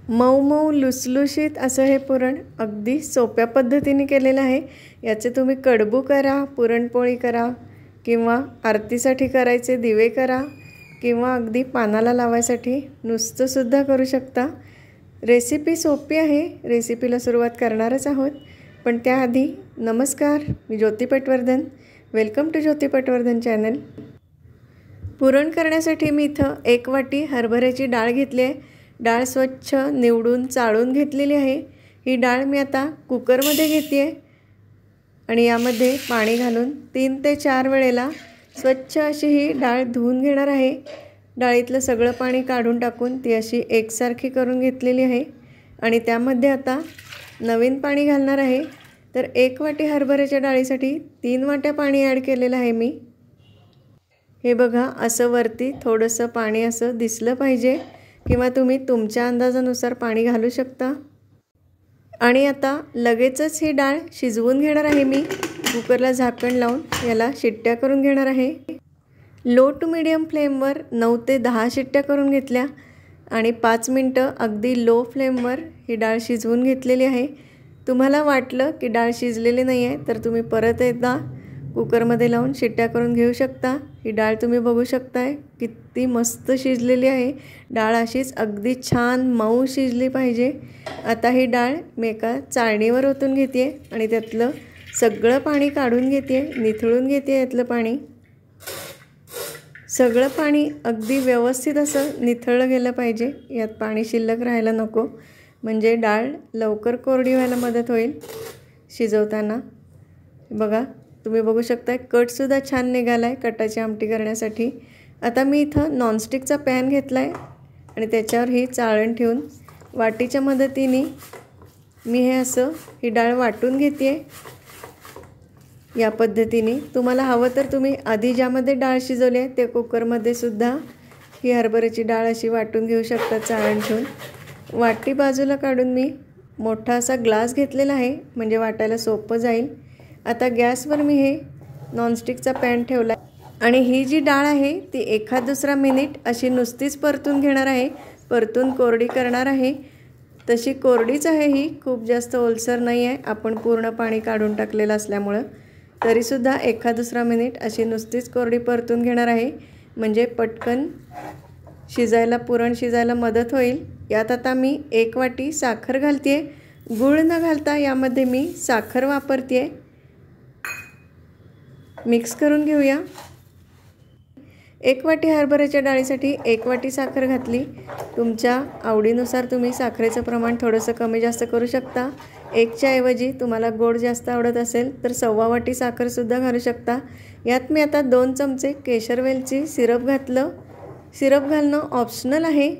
मऊ मऊ लुसलुशीत असं हे पुरण अगदी सोप्या पद्धतीने केलेलं आहे। याचे तुम्ही कडबू करा, पुरणपोळी करा किंवा आरतीसाठी करायचे दिवे करा किंवा अगदी पानाला लावायसाठी नुसतं सुद्धा करू शकता। रेसिपी सोपी आहे, रेसिपीला सुरुवात करणारच आहोत। पण त्याआधी नमस्कार, मी Jyoti Patwardhan, welcome to Jyoti Patwardhan channel. पुरण करण्यासाठी मी इथं 1 वाटी हरभऱ्याची डाळ घेतली आहे। डाळ स्वच्छ निवडून चाळून घेतलेली आहे। ही डाळ मी आता कुकरमध्ये घेते आहे आणि यामध्ये पाणी घालून 3 ते 4 वेळेला स्वच्छ अशी ही डाळ धुवून घेणार आहे। डाळीतलं सगळं पाणी काढून टाकून ती अशी एकसारखी करून घेतलेली आहे आणि त्यामध्ये आता नवीन पाणी घालणार आहे। तर 1 वाटी हरभऱ्याच्या डाळीसाठी 3 वाट्या पाणी ॲड केलेलं आहे मी। हे बघा, असं वरती थोडंसं पाणी असं दिसलं पाहिजे किंवा तुम्ही तुमच्या अंदाजानुसार पाणी घालू शकता। आणि आता लगेचच ही डाळ शिजवून घेणार आहे मी। कुकरला झाकण लावून याला शिट्ट्या करून घेणार आहे। लो टू मीडियम फ्लेमवर 9 ते 10 शिट्ट्या करून घेतल्या आणि 5 मिनटं अगदी लो फ्लेमवर ही डाळ शिजवून घेतलेली आहे। तुम्हाला वाटलं की डाळ शिजलेली नाही आहे तर तुम्ही परत एकदा कुकरमध्ये लावून शिट्ट्या करून घेऊ शकता। ही डाळ तुम्ही बघू शकताय किती मस्त शिजलेली आहे। डाळ अशीच अगदी छान मऊ शिजली पाहिजे। आता ही डाळ मी एका चाळणीवर ओतून घेते आहे आणि त्यातलं सगळं पाणी काढून घेते आहे, निथळून घेते आहे यातलं पाणी। सगळं पाणी अगदी व्यवस्थित असं निथळलं गेलं पाहिजे, यात पाणी शिल्लक राहायला नको, म्हणजे डाळ लवकर कोरडी व्हायला मदत होईल शिजवताना। बघा, तुम्ही बघू शकता कटसुद्धा छान निघाला आहे कटाची आमटी करण्यासाठी। आता मी इथं नॉनस्टिकचा पॅन घेतला आहे आणि त्याच्यावर ही चाळण ठेवून वाटीच्या मदतीने मी हे असं ही डाळ वाटून घेते आहे या पद्धतीने। तुम्हाला हवं तर तुम्ही आधी ज्यामध्ये डाळ शिजवली आहे त्या कुकरमध्ये सुद्धा ही हरभऱ्याची डाळ अशी वाटून घेऊ शकता चाळण ठेवून। वाटी बाजूला काढून मी मोठा असा ग्लास घेतलेला आहे म्हणजे वाटायला सोपं जाईल। आता गॅसवर मी हे नॉनस्टिकचा पॅन ठेवला आहे आणि ही जी डाळ आहे ती एखाद दुसरा मिनिट अशी नुसतीच परतून घेणार आहे, परतून कोरडी करणार आहे। तशी कोरडीच आहे ही, खूप जास्त ओलसर नाही आहे, आपण पूर्ण पाणी काढून टाकलेलं असल्यामुळं। तरीसुद्धा एखाद दुसरा मिनिट अशी नुसतीच कोरडी परतून घेणार आहे म्हणजे पटकन शिजायला, पुरण शिजायला मदत होईल। यात आता मी 1 वाटी साखर घालते आहे। गूळ न घालता यामध्ये मी साखर वापरते आहे। मिक्स करून घेऊया। 1 वाटी हरभऱ्याच्या डाळीसाठी 1 वाटी साखर घातली। तुमच्या आवडीनुसार तुम्ही साखरेचं प्रमाण थोडंसं कमी जास्त करू शकता। 1च्या ऐवजी तुम्हाला गोड जास्त आवडत असेल तर 1.25 वाटी साखरसुद्धा घालू शकता। यात मी आता 2 चमचे केशर वेलची सिरप घातलं। सिरप घालणं ऑप्शनल आहे।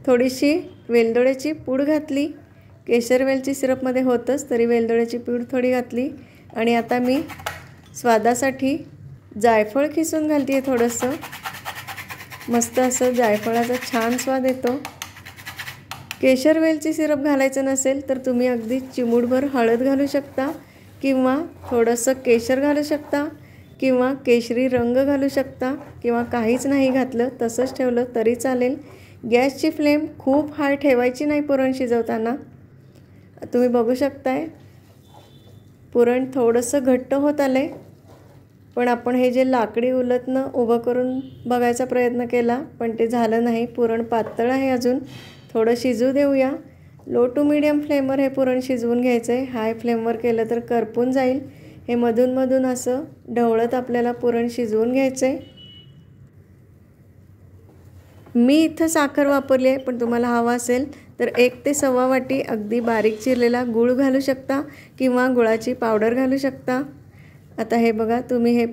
थोडीशी वेलदोड्याची पूड घातली, केशर वेलची सिरपमध्ये होतंच तरी वेलदोड्याची पूड थोडी घातली। आणि आता मी स्वादासाठी जायफळ खिसून घालते आहे थोडंसं, मस्त असं जायफळाचा छान स्वाद येतो। केशर वेलची सिरप घालायचं नसेल तर तुम्ही अगदी चिमूटभर हळद घालू शकता किंवा थोडंसं केशर घालू शकता किंवा केशरी रंग घालू शकता किंवा काहीच नाही घातलं तसंच ठेवलं तरी चालेल। गॅसची फ्लेम खूप हाय ठेवायची नाही पुरण शिजवताना। तुम्ही बघू शकताय पुरण थोडंसं घट्ट होत आलं आहे, पण आपण हे जे लाकडी उलथनं उभं करून बघायचा प्रयत्न केला पण ते झालं नाही, पुरण पातळ आहे अजून। थोडं शिजू देऊया। लो टू मीडियम फ्लेमवर हे पुरण शिजवून घ्यायचं आहे, हाय फ्लेमवर केलं तर करपून जाईल। हे मधून मधून असं ढवळत आपल्याला पुरण शिजवून घ्यायचं आहे। मी इथं साखर वापरली आहे, पण तुम्हाला हवा असेल तर 1 ते 1.25 वाटी अगदी बारीक चिरलेला गूळ घालू शकता किंवा गुळाची पावडर घालू शकता। आता हे बघा, तुम्ही हे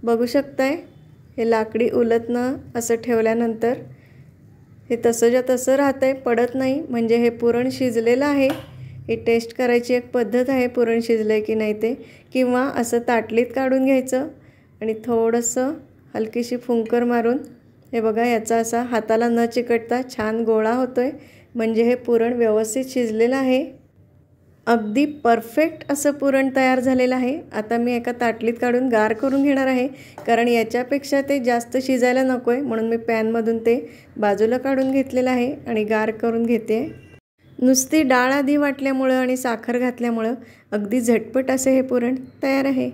बघू शकताय हे लाकडी उलथनं असं ठेवल्यानंतर हे तसंच्या तसं राहतंय, पडत नाही, म्हणजे हे पुरण शिजलेलं आहे। ही टेस्ट करायची एक पद्धत आहे पुरण शिजलंय की नाही ते। किंवा असं ताटलीत काढून घ्यायचं आणि थोडंसं हलकीशी फुंकर मारून हे बघा याचा असा हाताला न चिकटता छान गोळा होतोय, म्हणजे हे पुरण व्यवस्थित शिजलेलं आहे। अगदी परफेक्ट असं पुरण तयार झालेलं आहे. आता मी एका ताटलीत काढून गार करून घेणार आहे, कारण याच्यापेक्षा ते जास्त शिजायला नको आहे, म्हणून मी पॅनमधून ते बाजूला काढून घेतलेलं आहे आणि गार करून घेते. नुसती डाळ आधी वाटल्यामुळं आणि साखर घातल्यामुळं अगदी झटपट असे हे पुरण तयार आहे.